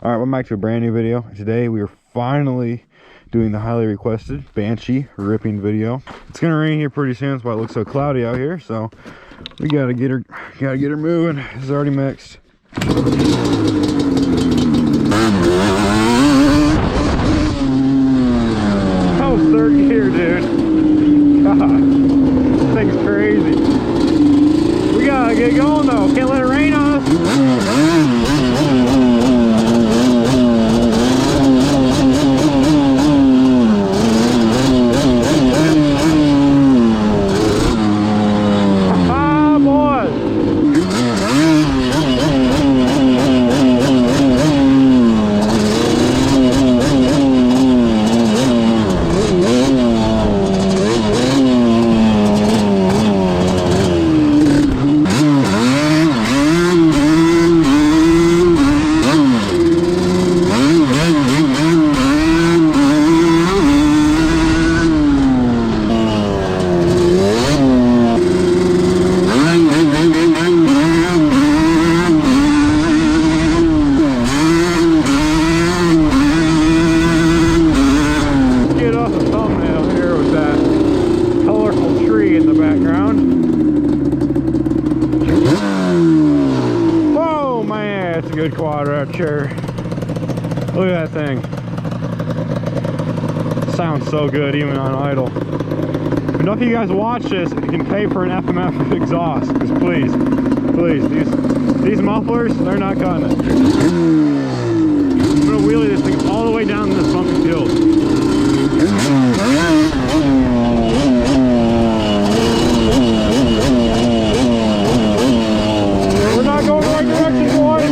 Alright, welcome back to a brand new video. Today we are finally doing the highly requested Banshee ripping video. It's gonna rain here pretty soon, that's why it looks so cloudy out here, so we gotta get her moving. It's already mixed. How's third gear, dude? God, this thing's crazy. We gotta get going though, can't let it rain on us. Good quad right here. Look at that thing. Sounds so good even on idle. Enough of you guys watch this, you can pay for an FMF exhaust, because please, these mufflers, they're not cutting it. I'm gonna wheelie this thing all the way down this bumpy hill. We're not going the right direction, boys.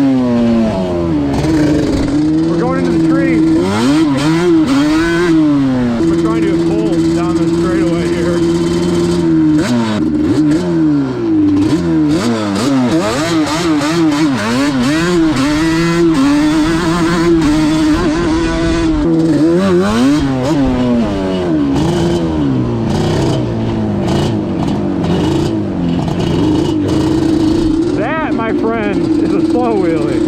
That, my friend, is a slow wheelie.